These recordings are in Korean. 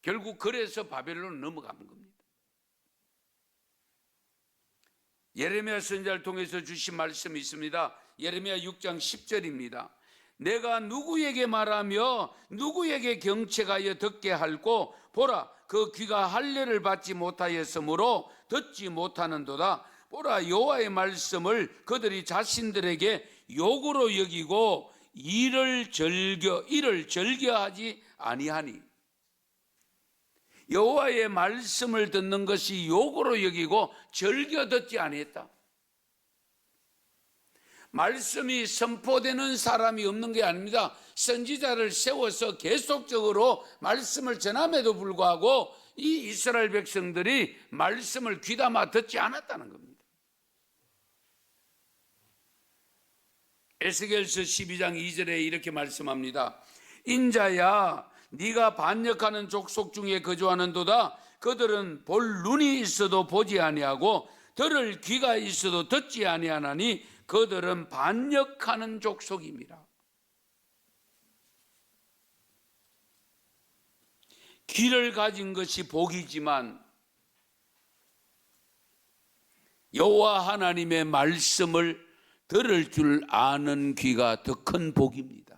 결국 그래서 바벨론 넘어간 겁니다. 예레미야 선지자를 통해서 주신 말씀이 있습니다. 예레미야 6장 10절입니다. 내가 누구에게 말하며 누구에게 경책하여 듣게 할꼬, 보라 그 귀가 할례를 받지 못하였으므로 듣지 못하는도다. 보라 여호와의 말씀을 그들이 자신들에게 욕으로 여기고 이를 즐겨하지 아니하니. 여호와의 말씀을 듣는 것이 욕으로 여기고 즐겨 듣지 아니했다. 말씀이 선포되는 사람이 없는 게 아닙니다. 선지자를 세워서 계속적으로 말씀을 전함에도 불구하고 이 이스라엘 백성들이 말씀을 귀담아 듣지 않았다는 겁니다. 에스겔서 12장 2절에 이렇게 말씀합니다. 인자야 네가 반역하는 족속 중에 거주하는도다. 그들은 볼 눈이 있어도 보지 아니하고 들을 귀가 있어도 듣지 아니하나니 그들은 반역하는 족속임이라. 귀를 가진 것이 복이지만 여호와 하나님의 말씀을 들을 줄 아는 귀가 더 큰 복입니다.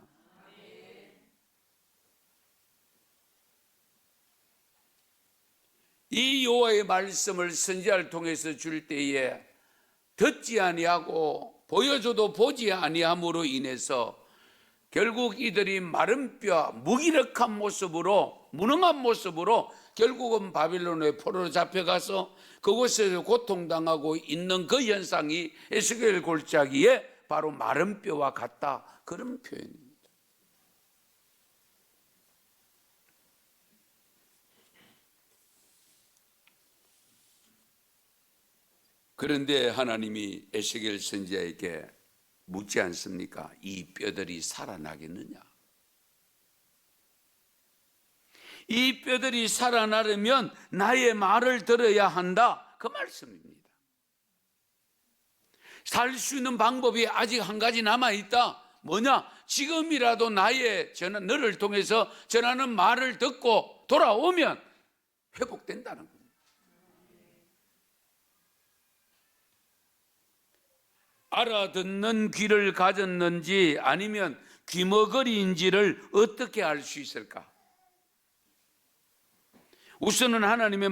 이 여호와의 말씀을 선지자를 통해서 줄 때에 듣지 아니하고 보여줘도 보지 아니함으로 인해서 결국 이들이 마른 뼈, 무기력한 모습으로, 무능한 모습으로 결국은 바빌론의 포로로 잡혀가서 그곳에서 고통당하고 있는 그 현상이 에스겔 골짜기에 바로 마른 뼈와 같다, 그런 표현입니다. 그런데 하나님이 에스겔 선지자에게 묻지 않습니까? 이 뼈들이 살아나겠느냐? 이 뼈들이 살아나려면 나의 말을 들어야 한다, 그 말씀입니다. 살 수 있는 방법이 아직 한 가지 남아있다. 뭐냐? 지금이라도 너를 통해서 전하는 말을 듣고 돌아오면 회복된다는 겁니다. 알아듣는 귀를 가졌는지 아니면 귀머거리인지를 어떻게 알 수 있을까? 우선은 하나님의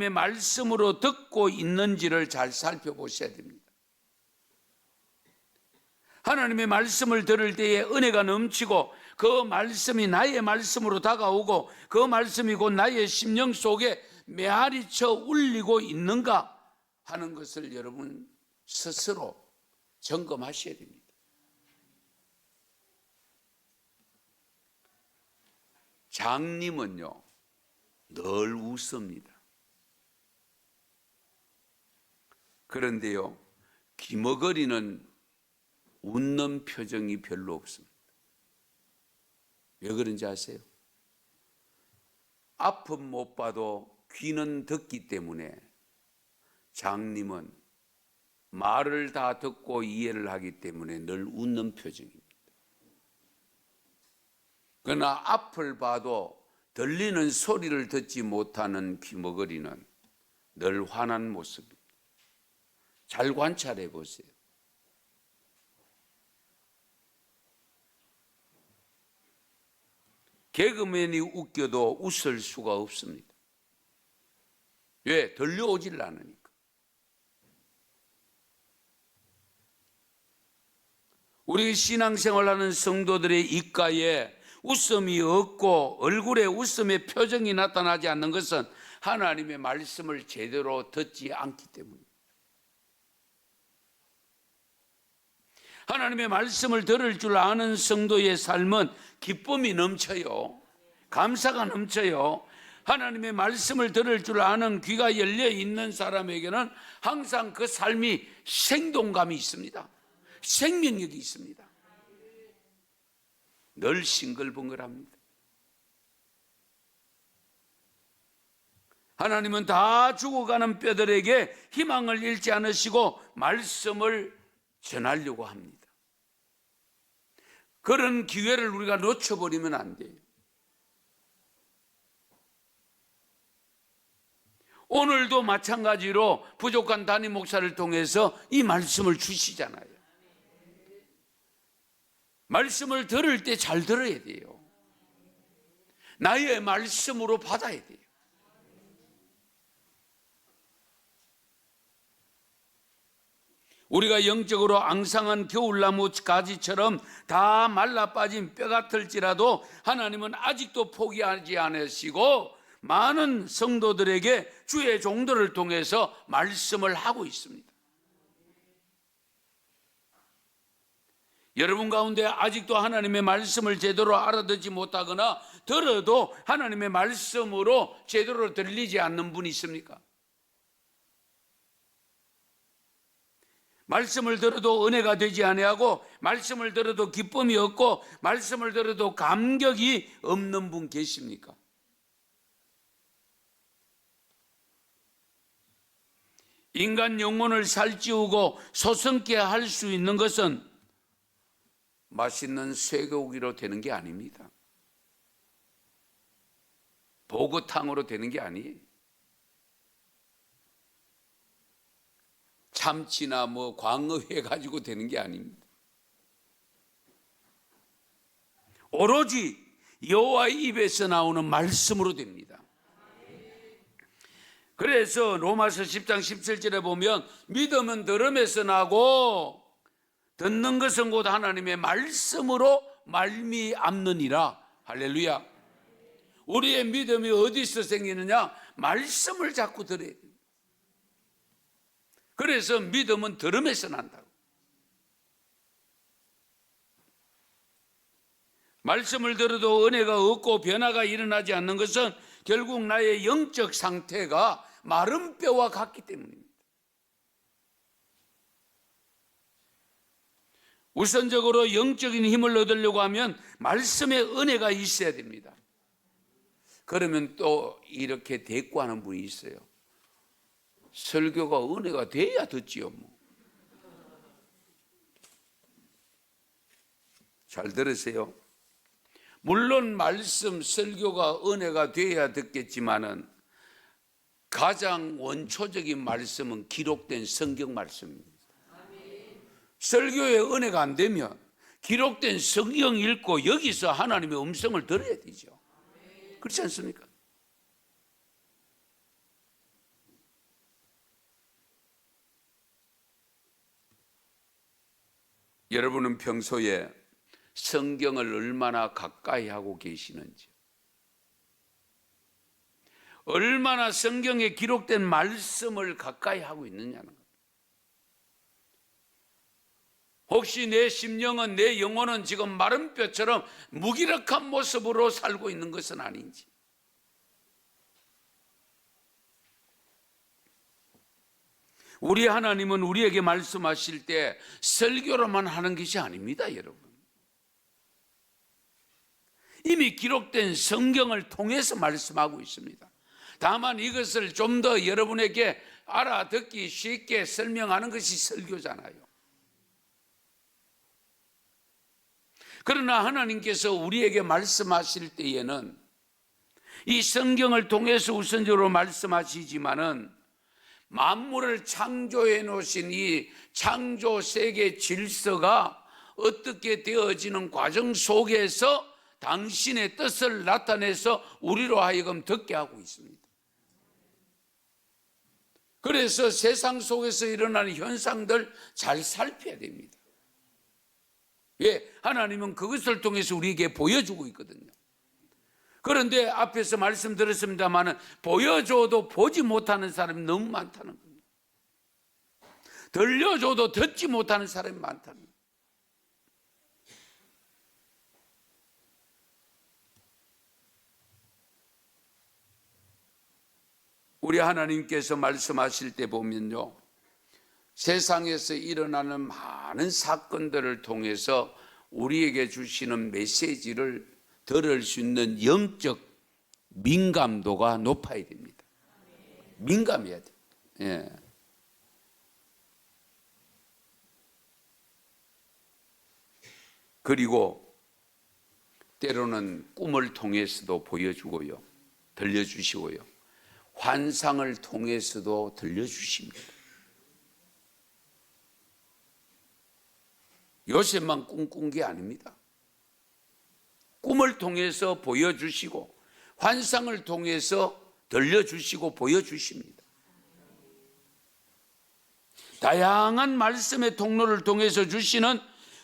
말씀으로 듣고 있는지를 잘 살펴보셔야 됩니다. 하나님의 말씀을 들을 때에 은혜가 넘치고 그 말씀이 나의 말씀으로 다가오고 그 말씀이 곧 나의 심령 속에 메아리쳐 울리고 있는가 하는 것을 여러분 스스로 점검하셔야 됩니다. 장님은요 늘 웃습니다. 그런데요 귀머거리는 웃는 표정이 별로 없습니다. 왜 그런지 아세요? 앞은 못 봐도 귀는 듣기 때문에 장님은 말을 다 듣고 이해를 하기 때문에 늘 웃는 표정입니다. 그러나 앞을 봐도 들리는 소리를 듣지 못하는 귀머거리는 늘 화난 모습입니다. 잘 관찰해 보세요. 개그맨이 웃겨도 웃을 수가 없습니다. 왜? 들려오질 않으니까. 우리 신앙생활하는 성도들의 입가에 웃음이 없고 얼굴에 웃음의 표정이 나타나지 않는 것은 하나님의 말씀을 제대로 듣지 않기 때문입니다. 하나님의 말씀을 들을 줄 아는 성도의 삶은 기쁨이 넘쳐요. 감사가 넘쳐요. 하나님의 말씀을 들을 줄 아는 귀가 열려 있는 사람에게는 항상 그 삶이 생동감이 있습니다. 생명력이 있습니다. 늘 싱글벙글합니다. 하나님은 다 죽어가는 뼈들에게 희망을 잃지 않으시고 말씀을 전하려고 합니다. 그런 기회를 우리가 놓쳐버리면 안 돼요. 오늘도 마찬가지로 부족한 담임 목사를 통해서 이 말씀을 주시잖아요. 말씀을 들을 때 잘 들어야 돼요. 나의 말씀으로 받아야 돼요. 우리가 영적으로 앙상한 겨울나무 가지처럼 다 말라 빠진 뼈 같을지라도 하나님은 아직도 포기하지 않으시고 많은 성도들에게 주의 종들을 통해서 말씀을 하고 있습니다. 여러분 가운데 아직도 하나님의 말씀을 제대로 알아듣지 못하거나 들어도 하나님의 말씀으로 제대로 들리지 않는 분이 있습니까? 말씀을 들어도 은혜가 되지 아니하고 말씀을 들어도 기쁨이 없고 말씀을 들어도 감격이 없는 분 계십니까? 인간 영혼을 살찌우고 소성케 할 수 있는 것은 맛있는 쇠고기로 되는 게 아닙니다. 보고탕으로 되는 게 아니에요. 참치나 광어회 가지고 되는 게 아닙니다. 오로지 여호와의 입에서 나오는 말씀으로 됩니다. 그래서 로마서 10장 17절에 보면 믿음은 들음에서 나고 듣는 것은 곧 하나님의 말씀으로 말미암느니라. 할렐루야. 우리의 믿음이 어디서 생기느냐? 말씀을 자꾸 들어야 돼요. 그래서 믿음은 들음에서 난다고. 말씀을 들어도 은혜가 없고 변화가 일어나지 않는 것은 결국 나의 영적 상태가 마른 뼈와 같기 때문입니다. 우선적으로 영적인 힘을 얻으려고 하면 말씀의 은혜가 있어야 됩니다. 그러면 또 이렇게 대꾸하는 분이 있어요. 설교가 은혜가 돼야 듣지요. 잘 들으세요. 물론 말씀 설교가 은혜가 돼야 듣겠지만은 가장 원초적인 말씀은 기록된 성경 말씀입니다. 설교에 은혜가 안 되면 기록된 성경 읽고 여기서 하나님의 음성을 들어야 되죠. 그렇지 않습니까? 여러분은 평소에 성경을 얼마나 가까이 하고 계시는지, 얼마나 성경에 기록된 말씀을 가까이 하고 있느냐는 것. 혹시 내 심령은, 내 영혼은 지금 마른 뼈처럼 무기력한 모습으로 살고 있는 것은 아닌지. 우리 하나님은 우리에게 말씀하실 때 설교로만 하는 것이 아닙니다, 여러분. 이미 기록된 성경을 통해서 말씀하고 있습니다. 다만 이것을 좀 더 여러분에게 알아듣기 쉽게 설명하는 것이 설교잖아요. 그러나 하나님께서 우리에게 말씀하실 때에는 이 성경을 통해서 우선적으로 말씀하시지만은 만물을 창조해 놓으신 이 창조 세계 질서가 어떻게 되어지는 과정 속에서 당신의 뜻을 나타내서 우리로 하여금 듣게 하고 있습니다. 그래서 세상 속에서 일어나는 현상들 잘 살펴야 됩니다. 예, 하나님은 그것을 통해서 우리에게 보여주고 있거든요. 그런데 앞에서 말씀드렸습니다만 보여줘도 보지 못하는 사람이 너무 많다는 겁니다. 들려줘도 듣지 못하는 사람이 많다는 겁니다. 우리 하나님께서 말씀하실 때 보면요, 세상에서 일어나는 많은 사건들을 통해서 우리에게 주시는 메시지를 들을 수 있는 영적 민감도가 높아야 됩니다. 민감해야 돼요. 예. 그리고 때로는 꿈을 통해서도 보여주고요, 들려주시고요, 환상을 통해서도 들려주십니다. 요셉만 꿈꾼 게 아닙니다. 꿈을 통해서 보여주시고 환상을 통해서 들려주시고 보여주십니다. 다양한 말씀의 통로를 통해서 주시는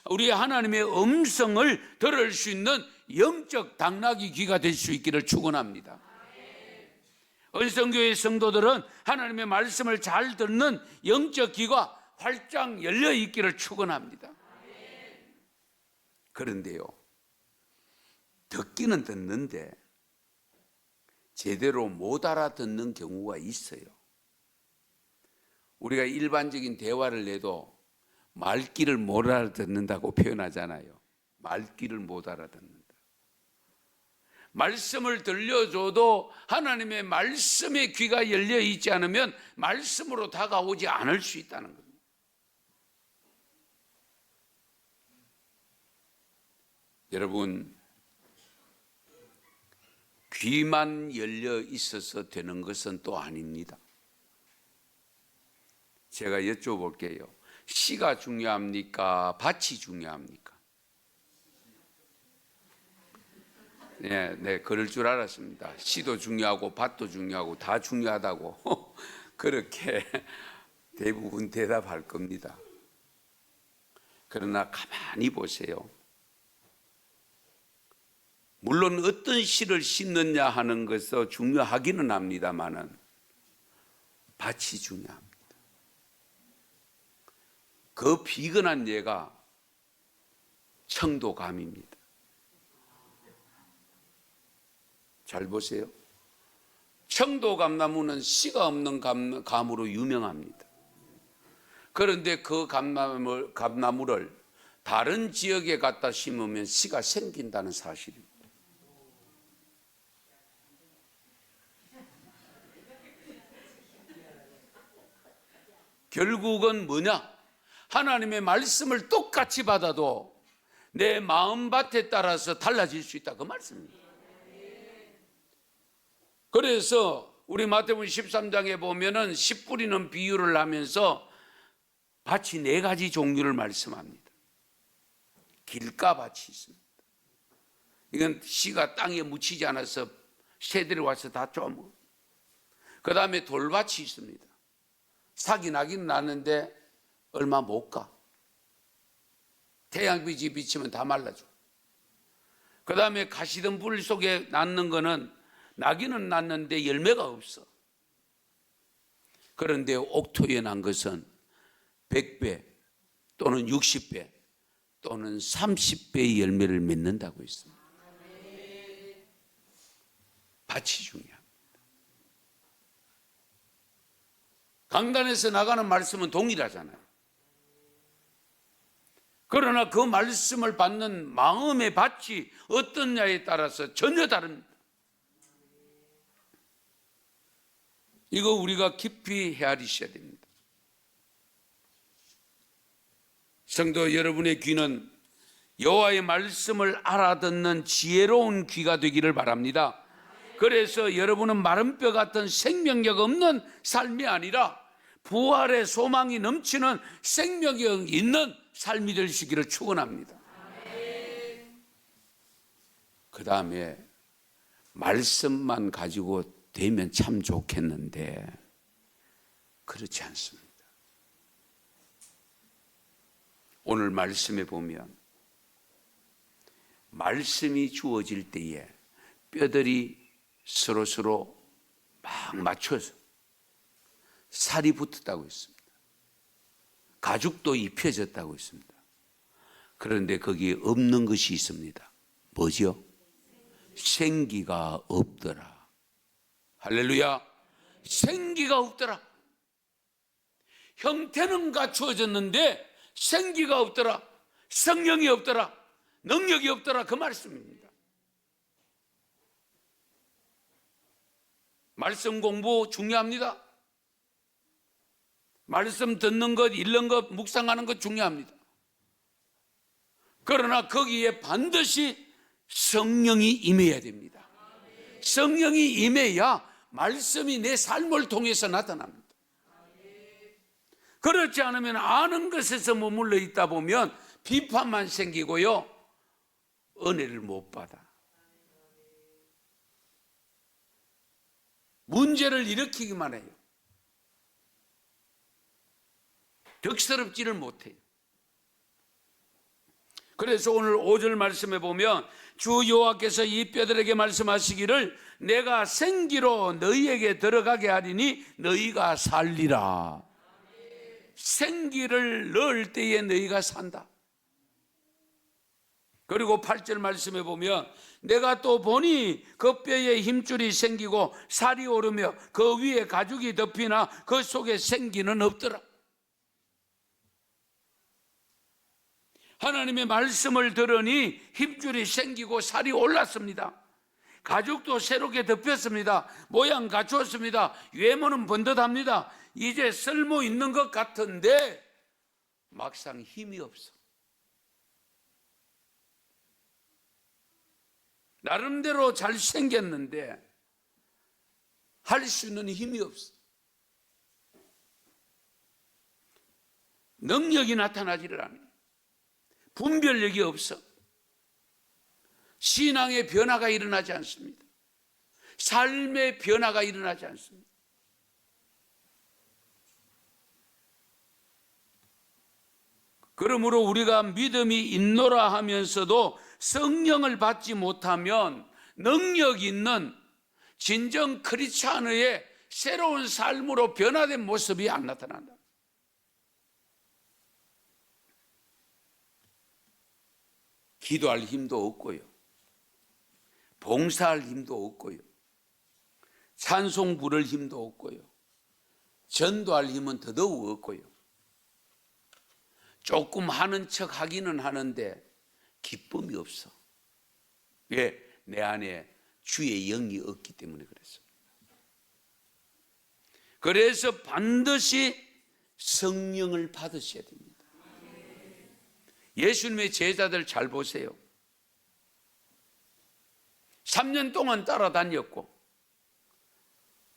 우리 하나님의 음성을 들을 수 있는 영적 당나귀 귀가 될 수 있기를 축원합니다. 은성교회 성도들은 하나님의 말씀을 잘 듣는 영적 귀가 활짝 열려 있기를 축원합니다. 그런데요, 듣기는 듣는데 제대로 못 알아듣는 경우가 있어요. 우리가 일반적인 대화를 내도 말귀를 못 알아듣는다고 표현하잖아요. 말귀를 못 알아듣는다. 말씀을 들려줘도 하나님의 말씀의 귀가 열려 있지 않으면 말씀으로 다가오지 않을 수 있다는 겁니다. 여러분, 귀만 열려 있어서 되는 것은 또 아닙니다. 제가 여쭤볼게요. 시가 중요합니까? 밭이 중요합니까? 네, 그럴 줄 알았습니다. 시도 중요하고 밭도 중요하고 다 중요하다고 그렇게 대부분 대답할 겁니다. 그러나 가만히 보세요. 물론 어떤 씨를 심느냐 하는 것도 중요하기는 합니다만은 밭이 중요합니다. 그 비근한 예가 청도감입니다. 잘 보세요. 청도감나무는 씨가 없는 감으로 유명합니다. 그런데 그 감나무를 다른 지역에 갖다 심으면 씨가 생긴다는 사실입니다. 결국은 뭐냐? 하나님의 말씀을 똑같이 받아도 내 마음밭에 따라서 달라질 수 있다, 그 말씀입니다. 그래서 우리 마태복음 13장에 보면은 씨 뿌리는 비유를 하면서 밭이 4가지 종류를 말씀합니다. 길가밭이 있습니다. 이건 씨가 땅에 묻히지 않아서 새들이 와서 다 쪼먹어. 그 다음에 돌밭이 있습니다. 삭이 나긴 나는데 얼마 못 가. 태양빛이 비치면 다 말라져. 그 다음에 가시덤불 속에 낳는 거는 나기는 났는데 열매가 없어. 그런데 옥토에 난 것은 100배 또는 60배 또는 30배의 열매를 맺는다고 했습니다. 밭이 중요합니다. 강단에서 나가는 말씀은 동일하잖아요. 그러나 그 말씀을 받는 마음의 밭이 어떠냐에 따라서 전혀 다릅니다. 이거 우리가 깊이 헤아리셔야 됩니다. 성도 여러분의 귀는 여호와의 말씀을 알아듣는 지혜로운 귀가 되기를 바랍니다. 그래서 여러분은 마른 뼈 같은 생명력 없는 삶이 아니라 부활의 소망이 넘치는 생명력 있는 삶이 되시기를 축원합니다. 그 다음에 말씀만 가지고 되면 참 좋겠는데 그렇지 않습니다. 오늘 말씀에 보면 말씀이 주어질 때에 뼈들이 서로 막 맞춰서 살이 붙었다고 했습니다. 가죽도 입혀졌다고 했습니다. 그런데 거기에 없는 것이 있습니다. 뭐죠? 생기가 없더라. 할렐루야. 생기가 없더라. 형태는 갖추어졌는데 생기가 없더라. 성령이 없더라. 능력이 없더라. 그 말씀입니다. 말씀 공부 중요합니다. 말씀 듣는 것, 읽는 것, 묵상하는 것 중요합니다. 그러나 거기에 반드시 성령이 임해야 됩니다. 성령이 임해야 말씀이 내 삶을 통해서 나타납니다. 그렇지 않으면 아는 것에서 머물러 있다 보면 비판만 생기고요, 은혜를 못 받아. 문제를 일으키기만 해요. 덕스럽지를 못해요. 그래서 오늘 5절 말씀에 보면 주 여호와께서 이 뼈들에게 말씀하시기를 내가 생기로 너희에게 들어가게 하리니 너희가 살리라. 생기를 넣을 때에 너희가 산다. 그리고 8절 말씀에 보면 내가 또 보니 그 뼈에 힘줄이 생기고 살이 오르며 그 위에 가죽이 덮이나 그 속에 생기는 없더라. 하나님의 말씀을 들으니 힘줄이 생기고 살이 올랐습니다. 가죽도 새롭게 덮였습니다. 모양 갖추었습니다. 외모는 번듯합니다. 이제 쓸모 있는 것 같은데 막상 힘이 없어. 나름대로 잘생겼는데 할 수 있는 힘이 없어. 능력이 나타나지를 않아요. 분별력이 없어. 신앙의 변화가 일어나지 않습니다. 삶의 변화가 일어나지 않습니다. 그러므로 우리가 믿음이 있노라 하면서도 성령을 받지 못하면 능력 있는 진정 크리스찬의 새로운 삶으로 변화된 모습이 안 나타난다. 기도할 힘도 없고요, 봉사할 힘도 없고요, 찬송 부를 힘도 없고요, 전도할 힘은 더더욱 없고요, 조금 하는 척 하기는 하는데 기쁨이 없어. 왜? 내 안에 주의 영이 없기 때문에 그렇습니다. 그래서 반드시 성령을 받으셔야 됩니다. 예수님의 제자들 잘 보세요. 3년 동안 따라다녔고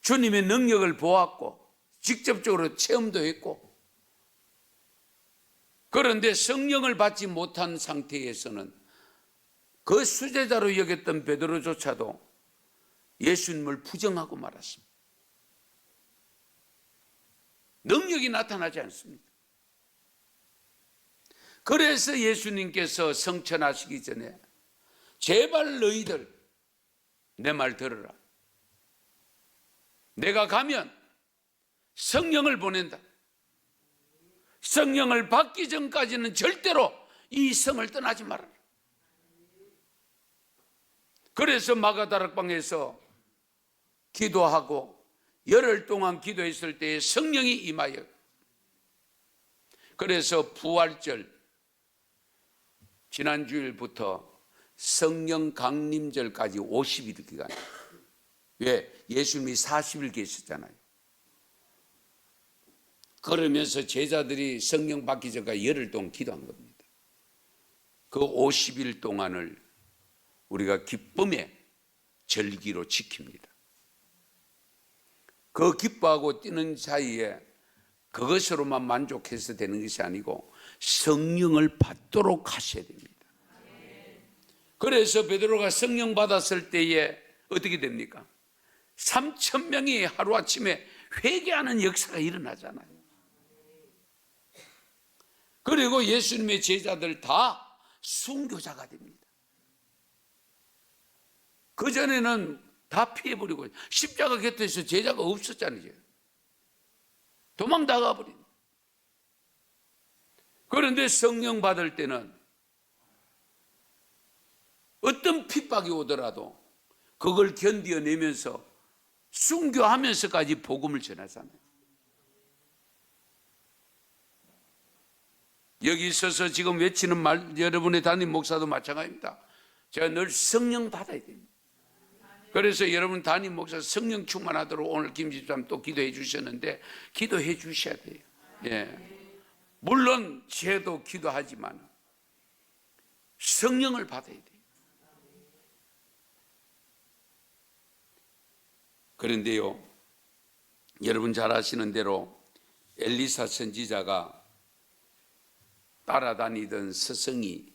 주님의 능력을 보았고 직접적으로 체험도 했고, 그런데 성령을 받지 못한 상태에서는 그 수제자로 여겼던 베드로조차도 예수님을 부정하고 말았습니다. 능력이 나타나지 않습니다. 그래서 예수님께서 성천하시기 전에 제발 너희들 내 말 들으라. 내가 가면 성령을 보낸다. 성령을 받기 전까지는 절대로 이 성을 떠나지 말아라. 그래서 마가다락방에서 기도하고 열흘 동안 기도했을 때에 성령이 임하여, 그래서 부활절 지난 주일부터 성령 강림절까지 50일 기간. 왜? 예수님이 40일 계셨잖아요. 그러면서 제자들이 성령 받기 전까지 열흘 동안 기도한 겁니다. 그 50일 동안을 우리가 기쁨의 절기로 지킵니다. 그 기뻐하고 뛰는 사이에 그것으로만 만족해서 되는 것이 아니고 성령을 받도록 하셔야 됩니다. 그래서 베드로가 성령 받았을 때에 어떻게 됩니까? 3,000명이 하루아침에 회개하는 역사가 일어나잖아요. 그리고 예수님의 제자들 다 순교자가 됩니다. 그전에는 다 피해버리고 십자가 곁에서 제자가 없었잖아요. 도망 나가버린. 그런데 성령 받을 때는 어떤 핍박이 오더라도 그걸 견뎌내면서 순교하면서까지 복음을 전하잖아요. 여기 있어서 지금 외치는 말, 여러분의 담임 목사도 마찬가지입니다. 제가 늘 성령 받아야 됩니다. 그래서 여러분 담임 목사 성령 충만하도록 오늘 김 집사님 또 기도해 주셨는데 기도해 주셔야 돼요. 예. 물론 제도 기도하지만 성령을 받아야 돼요. 그런데요, 여러분 잘 아시는 대로 엘리사 선지자가 따라다니던 스승이,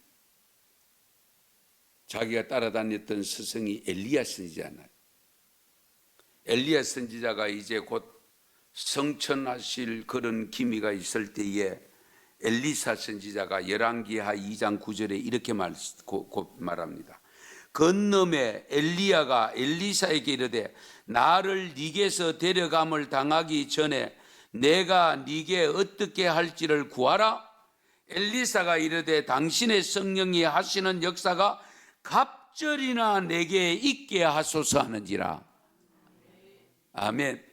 자기가 따라다녔던 스승이 엘리야 선지자잖아요. 엘리야 선지자가 이제 곧 성천하실 그런 기미가 있을 때에 엘리사 선지자가 열왕기하 2장 9절에 이렇게 말합니다. 건너매 엘리야가 엘리사에게 이르되 나를 네게서 데려감을 당하기 전에 내가 네게 어떻게 할지를 구하라. 엘리사가 이르되 당신의 성령이 하시는 역사가 갑절이나 내게 있게 하소서 하는지라. 아멘.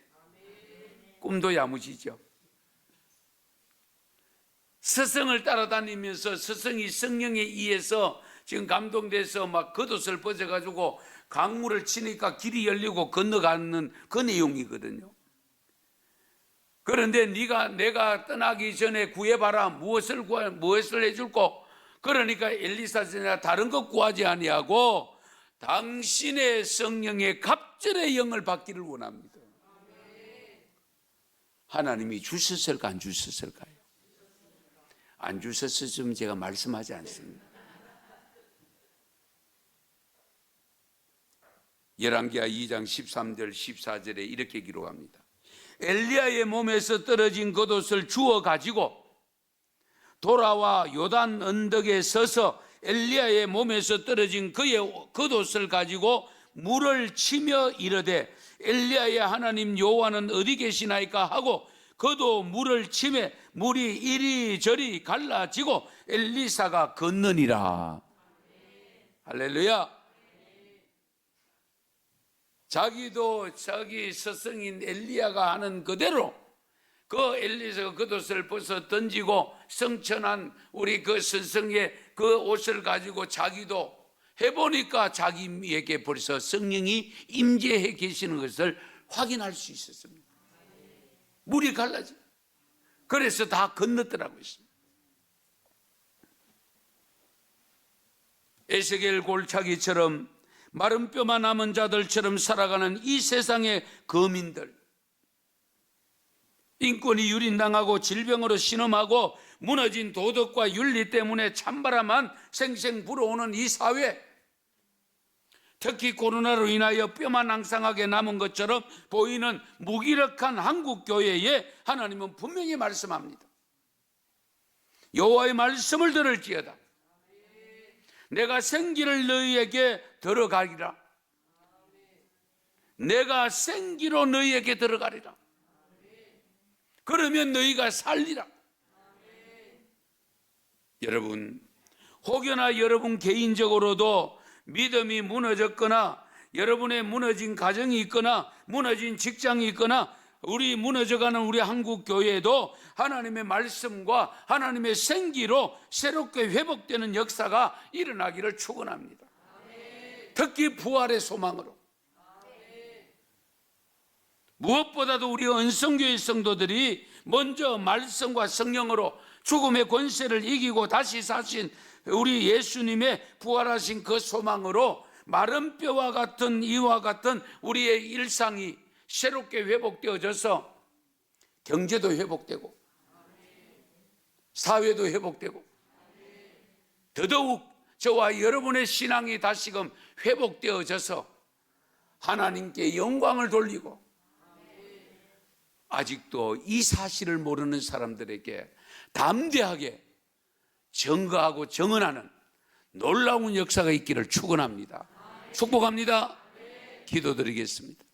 꿈도 야무지죠. 스승을 따라다니면서 스승이 성령에 의해서 지금 감동돼서 막 겉옷을 벗어가지고 강물을 치니까 길이 열리고 건너가는 그 내용이거든요. 그런데 내가 떠나기 전에 구해봐라. 무엇을 해줄꼬? 그러니까 엘리사가 다른 것 구하지 아니하고 당신의 성령의 갑절의 영을 받기를 원합니다. 하나님이 주셨을까 안 주셨을까요? 안 주셨으면 제가 말씀하지 않습니다. 열왕기하 2장 13절 14절에 이렇게 기록합니다. 엘리야의 몸에서 떨어진 겉옷을 주워 가지고 돌아와 요단 언덕에 서서 엘리야의 몸에서 떨어진 그의 겉옷을 가지고 물을 치며 이르되 엘리야의 하나님 여호와는 어디 계시나이까 하고 그도 물을 치매 물이 이리저리 갈라지고 엘리사가 걷느니라. 할렐루야. 자기도 자기 스승인 엘리야가 하는 그대로 그 엘리사가 겉옷을 벗어 던지고 성천한 우리 그 스승의 그 옷을 가지고 자기도 해보니까 자기에게 벌써 성령이 임재해 계시는 것을 확인할 수 있었습니다. 물이 갈라져. 그래서 다 건넜더라고요. 에스겔 골짜기처럼 마른 뼈만 남은 자들처럼 살아가는 이 세상의 거민들, 인권이 유린당하고 질병으로 신음하고 무너진 도덕과 윤리 때문에 찬바람만 생생 불어오는 이 사회, 특히 코로나로 인하여 뼈만 앙상하게 남은 것처럼 보이는 무기력한 한국교회에 하나님은 분명히 말씀합니다. 여호와의 말씀을 들을지어다. 내가 생기를 너희에게 들어가리라. 내가 생기로 너희에게 들어가리라. 그러면 너희가 살리라. 여러분, 혹여나 여러분 개인적으로도 믿음이 무너졌거나 여러분의 무너진 가정이 있거나 무너진 직장이 있거나 우리 무너져가는 우리 한국 교회에도 하나님의 말씀과 하나님의 생기로 새롭게 회복되는 역사가 일어나기를 축원합니다. 특히 부활의 소망으로. 무엇보다도 우리 은성교회 성도들이 먼저 말씀과 성령으로 죽음의 권세를 이기고 다시 사신 우리 예수님의 부활하신 그 소망으로 마른 뼈와 같은 이와 같은 우리의 일상이 새롭게 회복되어져서 경제도 회복되고 사회도 회복되고 더더욱 저와 여러분의 신앙이 다시금 회복되어져서 하나님께 영광을 돌리고 아직도 이 사실을 모르는 사람들에게 담대하게 증거하고 증언하는 놀라운 역사가 있기를 축원합니다. 축복합니다. 기도드리겠습니다.